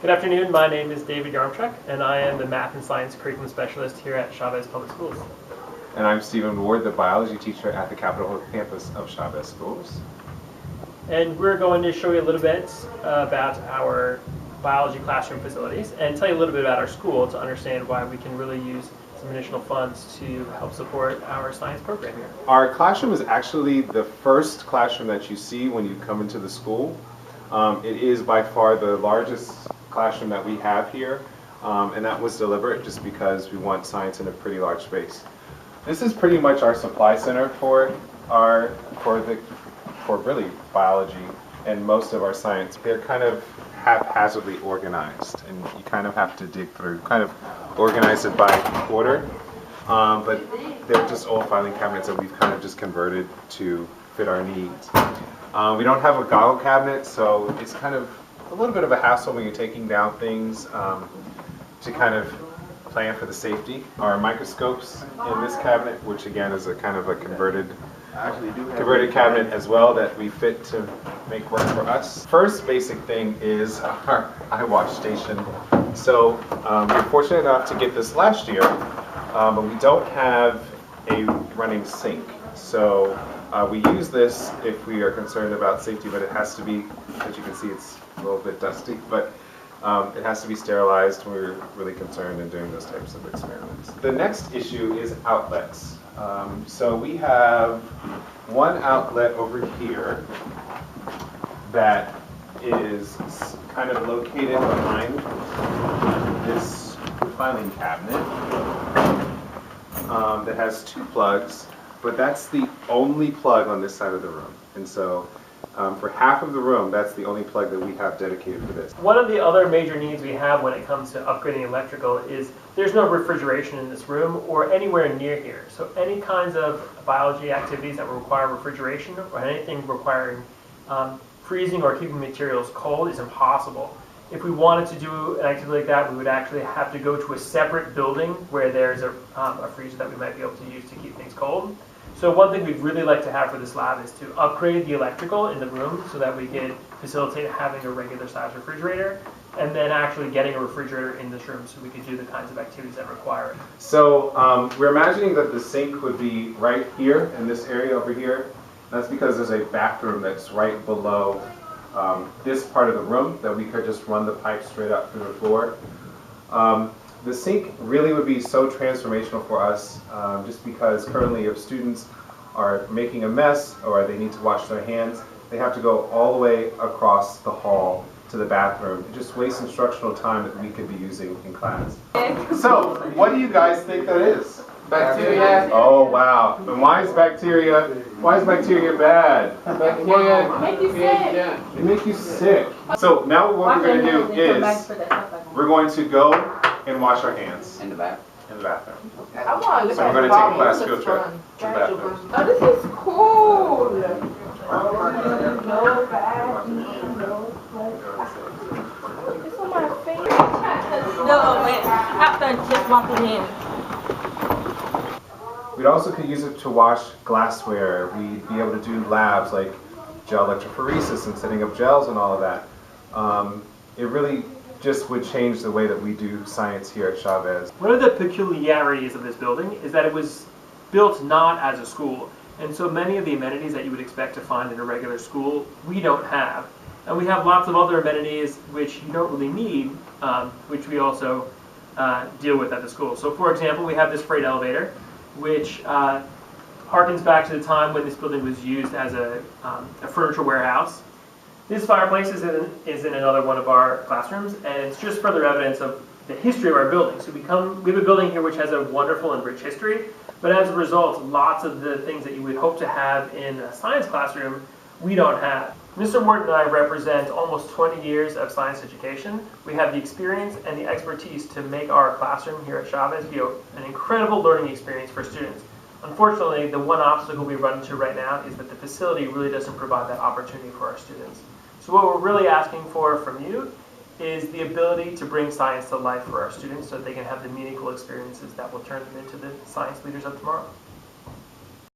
Good afternoon, my name is David Yarmchuk, and I am the Math and Science Curriculum Specialist here at Chavez Public Schools. And I'm Stephen Ward, the biology teacher at the Capitol Hill campus of Chavez Schools. And we're going to show you a little bit about our biology classroom facilities and tell you a little bit about our school to understand why we can really use some additional funds to help support our science program here. Our classroom is actually the first classroom that you see when you come into the school. It is by far the largest classroom that we have here, and that was deliberate just because we want science in a pretty large space. This is pretty much our supply center for really biology and most of our science. They're kind of haphazardly organized, and you kind of have to dig through, kind of organize it by order, but they're just old filing cabinets that we've kind of just converted to fit our needs. We don't have a goggle cabinet, so it's kind of a little bit of a hassle when you're taking down things to kind of plan for the safety. Our microscopes in this cabinet, which again is a kind of a converted cabinet as well that we fit to make work for us. First basic thing is our eye wash station. So we're fortunate enough to get this last year, but we don't have a running sink. So we use this if we are concerned about safety, but it has to be, as you can see, it's a little bit dusty, but it has to be sterilized. We're really concerned in doing those types of experiments. The next issue is outlets. So we have one outlet over here that is kind of located behind this filing cabinet that has two plugs, but that's the only plug on this side of the room. And so for half of the room, that's the only plug that we have dedicated for this. One of the other major needs we have when it comes to upgrading electrical is there's no refrigeration in this room or anywhere near here. So any kinds of biology activities that require refrigeration or anything requiring freezing or keeping materials cold is impossible. If we wanted to do an activity like that, we would actually have to go to a separate building where there's a freezer that we might be able to use to keep things cold. So one thing we'd really like to have for this lab is to upgrade the electrical in the room so that we can facilitate having a regular size refrigerator and then actually getting a refrigerator in this room so we could do the kinds of activities that require it. So we're imagining that the sink would be right here in this area over here. That's because there's a bathroom that's right below this part of the room that we could just run the pipe straight up through the floor. The sink really would be so transformational for us just because currently if students are making a mess or they need to wash their hands, they have to go all the way across the hall to the bathroom. It just wastes instructional time that we could be using in class. So, what do you guys think that is? Bacteria. Oh wow. And why is bacteria bad? Bacteria make you sick. They make you sick. So now what we're going to do is we're going to go and wash our hands In the back. in the bathroom. I want to So we're going to take a class field trip to the bathroom. Oh, this is cool. It's on my face. No, wait. After just walking in. We'd also could use it to wash glassware. We'd be able to do labs like gel electrophoresis and setting up gels and all of that. It really just would change the way that we do science here at Chavez. One of the peculiarities of this building is that it was built not as a school. And so many of the amenities that you would expect to find in a regular school, we don't have. And we have lots of other amenities which you don't really need, which we also deal with at the school. So for example, we have this freight elevator, which harkens back to the time when this building was used as a furniture warehouse. This fireplace is in another one of our classrooms, and it's just further evidence of the history of our building. So we have a building here which has a wonderful and rich history, but as a result, lots of the things that you would hope to have in a science classroom, we don't have. Mr. Morton and I represent almost 20 years of science education. We have the experience and the expertise to make our classroom here at Chavez be an incredible learning experience for students. Unfortunately, the one obstacle we run into right now is that the facility really doesn't provide that opportunity for our students. So what we're really asking for from you is the ability to bring science to life for our students so that they can have the meaningful experiences that will turn them into the science leaders of tomorrow.